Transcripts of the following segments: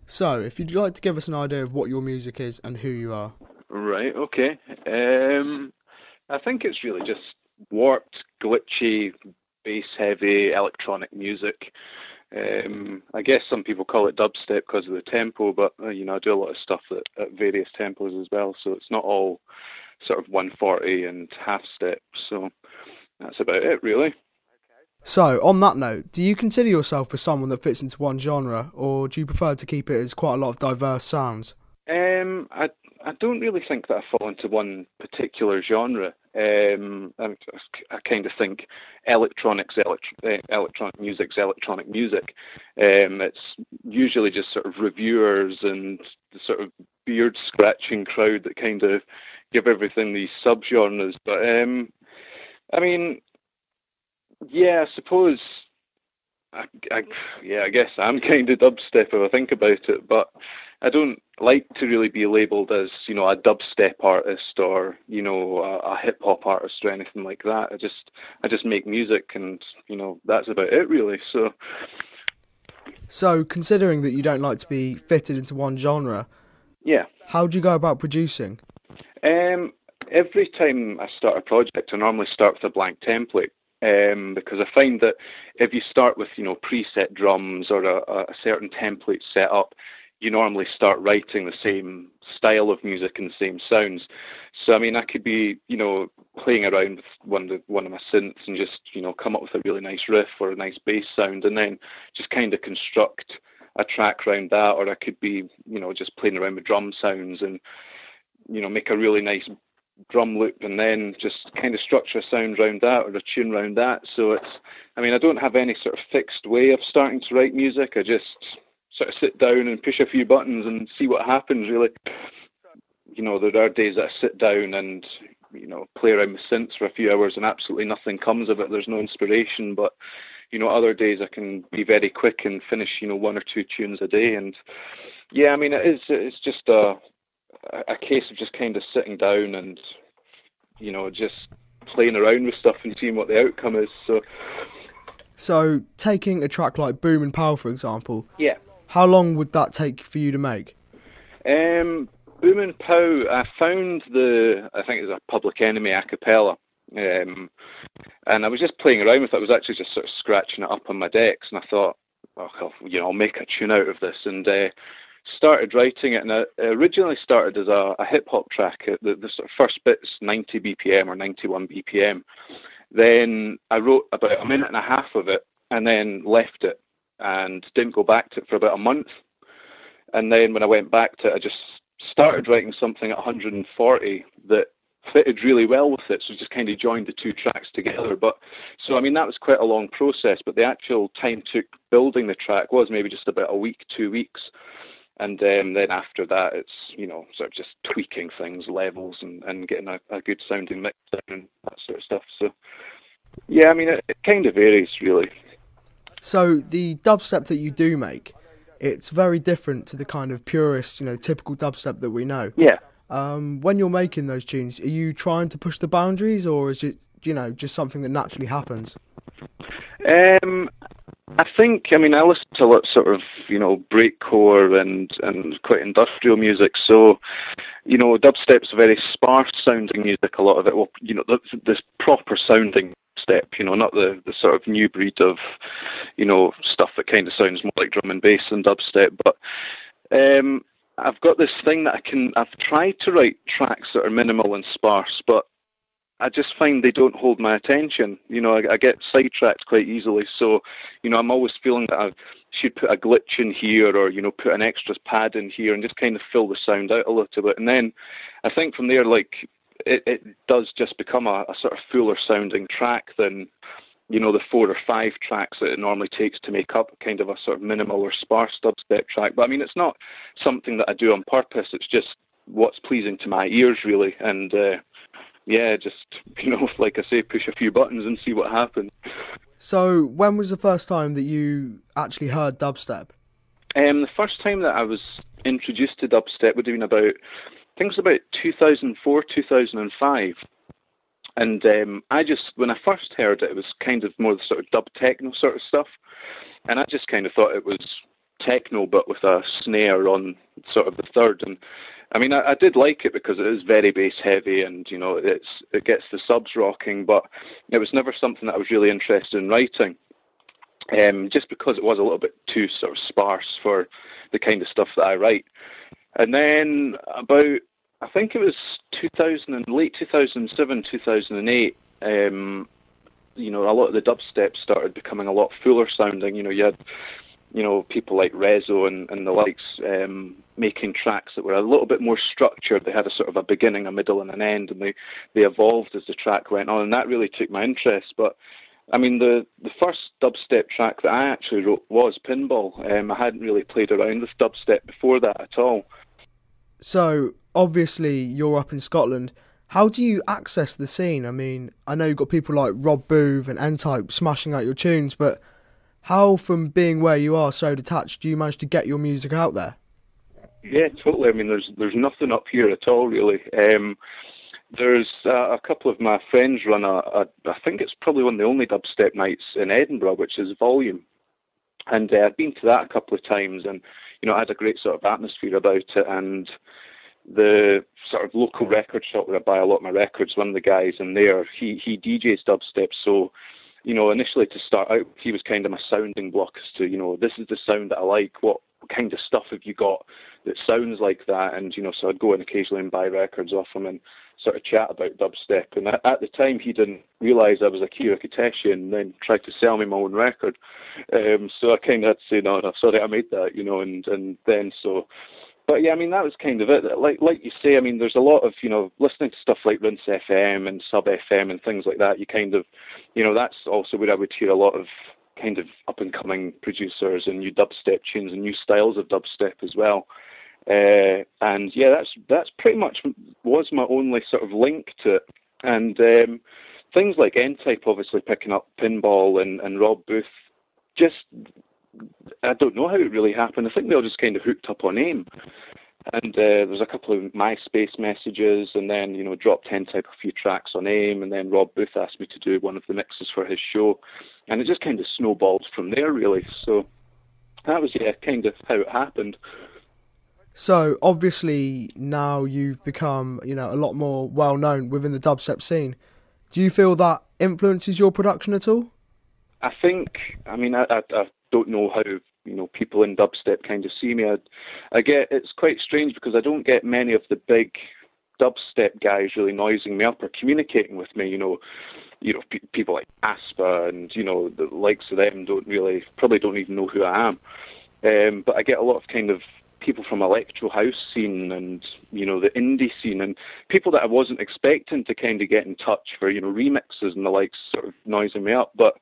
So, if you'd like to give us an idea of what your music is and who you are. Right, okay. I think it's really just warped, glitchy, bass-heavy electronic music. I guess some people call it dubstep because of the tempo, but I do a lot of stuff at various tempos as well, so it's not all sort of 140 and half step. So that's about it, really. So, on that note, do you consider yourself as someone that fits into one genre, or do you prefer to keep it as quite a lot of diverse sounds? I don't really think that I fall into one particular genre. I kind of think electronic music's electronic music. It's usually just sort of reviewers and the sort of beard scratching crowd that kind of give everything these subgenres. But I mean, yeah, I suppose. I guess I'm kind of dubstep if I think about it, but I don't like to really be labelled as, a dubstep artist or, a hip hop artist or anything like that. I just make music and, that's about it really. So, considering that you don't like to be fitted into one genre, Yeah. how do you go about producing? Every time I start a project, I normally start with a blank template. Because I find that if you start with, preset drums or a certain template set up, you normally start writing the same style of music and the same sounds. So, I mean, I could be, playing around with one of my synths and just, come up with a really nice riff or a nice bass sound and then just kind of construct a track around that. Or I could be, just playing around with drum sounds and, make a really nice drum loop and then just kind of structure a sound around that or a tune around that. So I don't have any sort of fixed way of starting to write music. I just sort of sit down and push a few buttons and see what happens really. There are days that I sit down and, play around with synths for a few hours and absolutely nothing comes of it. There's no inspiration, but, other days I can be very quick and finish, one or two tunes a day. And yeah, it's just a case of just kind of sitting down and, just playing around with stuff and seeing what the outcome is. So, taking a track like Boom and Pow, for example, Yeah. how long would that take for you to make? Boom and Pow, I found I think it was a Public Enemy a cappella. And I was just playing around with it. I was actually just sort of scratching it up on my decks, and I thought, I'll make a tune out of this. And started writing it, and I originally started as a hip-hop track. The sort of first bit's 90 BPM or 91 BPM. Then I wrote about a minute and a half of it, and then left it, and didn't go back to it for about a month. And then when I went back to it, I just started writing something at 140 that fitted really well with it, so just kind of joined the two tracks together. But so that was quite a long process, but the actual time took building the track was maybe just about a week, 2 weeks. And then after that, it's, sort of just tweaking things, levels, and getting a good sounding mix and that sort of stuff. So, yeah, it kind of varies, really. So, the dubstep that you do make, it's very different to the kind of purist, typical dubstep that we know. Yeah. When you're making those tunes, are you trying to push the boundaries, or is it, just something that naturally happens? I think, I listen to a lot of sort of, breakcore and quite industrial music. So, dubstep's very sparse sounding music, a lot of it. Well, this proper sounding step, not the sort of new breed of, stuff that kind of sounds more like drum and bass than dubstep. But I've got this thing that I've tried to write tracks that are minimal and sparse, but I just find they don't hold my attention. I get sidetracked quite easily. So, I'm always feeling that I should put a glitch in here or, put an extra pad in here and just kind of fill the sound out a little bit. And then I think from there, it does just become a sort of fuller sounding track than, the 4 or 5 tracks that it normally takes to make up kind of a sort of minimal or sparse dubstep track. But it's not something that I do on purpose. It's just what's pleasing to my ears, really. And, yeah, just, like I say, push a few buttons and see what happens. So, when was the first time that you actually heard dubstep? The first time that I was introduced to dubstep would have been about 2004, 2005. And when I first heard it, it was kind of more the sort of dub techno sort of stuff. And I just kind of thought it was techno, but with a snare on sort of the third. And I mean, I did like it because it is very bass heavy, and you know, it gets the subs rocking. But it was never something that I was really interested in writing, just because it was a little bit too sort of sparse for the kind of stuff that I write. And then about, I think it was late 2007, 2008. You know, a lot of the dubstep started becoming a lot fuller sounding. You know, you had, you know, people like Rezo and the likes making tracks that were a little bit more structured. They had a sort of a beginning, a middle, and an end, and they evolved as the track went on, and that really took my interest. But I mean, the first dubstep track that I actually wrote was Pinball. I hadn't really played around with dubstep before that at all. So, obviously, you're up in Scotland. How do you access the scene? I mean, I know you've got people like Rob Booth and N-Type smashing out your tunes, but how, from being where you are so detached, do you manage to get your music out there? Yeah, totally. I mean, there's nothing up here at all, really. There's a couple of my friends run I think it's probably one of the only dubstep nights in Edinburgh, which is Volume. And I've been to that a couple of times, and, you know, it had a great sort of atmosphere about it. And the sort of local record shop where I buy a lot of my records, one of the guys in there, he DJs dubstep. So, you know, initially to start out, he was kind of my sounding block as to, you know, this is the sound that I like. What kind of stuff have you got that sounds like that? And, you know, so I'd go in occasionally and buy records off him and sort of chat about dubstep. And at the time, he didn't realise I was Akira Kiteshi, and then tried to sell me my own record. So I kind of had to say, no, sorry, I made that, you know, and then so... But yeah, I mean, that was kind of it. Like you say, I mean, there's a lot of, you know, listening to stuff like Rinse FM and Sub FM and things like that. You kind of, you know, that's also where I would hear a lot of kind of up-and-coming producers and new dubstep tunes and new styles of dubstep as well. And yeah, that's pretty much was my only sort of link to it. And things like N-Type obviously picking up Pinball and Rob Booth, just... I don't know how it really happened. I think they all just kind of hooked up on AIM. And there's a couple of MySpace messages, and then, you know, dropped N-Type a few tracks on AIM, and then Rob Booth asked me to do one of the mixes for his show. And it just kind of snowballed from there, really. So that was, yeah, kind of how it happened. So, obviously, now you've become, you know, a lot more well-known within the dubstep scene. Do you feel that influences your production at all? I think, I mean, I don't know how, you know, people in dubstep kind of see me. I get, it's quite strange because I don't get many of the big dubstep guys really noising me up or communicating with me. You know, people like Aspa and, you know, the likes of them probably don't even know who I am. But I get a lot of kind of people from electro house scene and, you know, the indie scene, and people that I wasn't expecting to kind of get in touch for, you know, remixes and the likes, sort of noising me up. But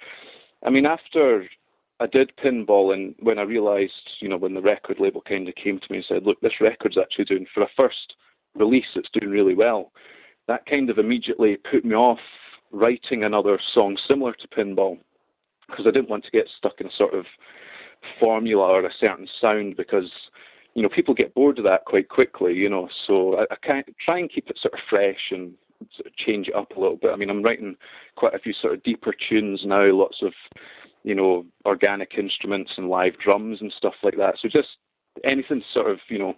I mean, after I did Pinball, and when I realised, you know, when the record label kind of came to me and said, look, this record's actually doing, for a first release, it's doing really well, that kind of immediately put me off writing another song similar to Pinball, because I didn't want to get stuck in a sort of formula or a certain sound, because, you know, people get bored of that quite quickly, you know, so I can't try and keep it sort of fresh and sort of change it up a little bit. I mean, I'm writing quite a few sort of deeper tunes now, lots of, you know, organic instruments and live drums and stuff like that. So just anything to sort of, you know,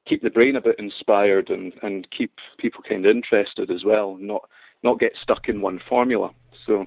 keep the brain a bit inspired and keep people kind of interested as well, not get stuck in one formula. So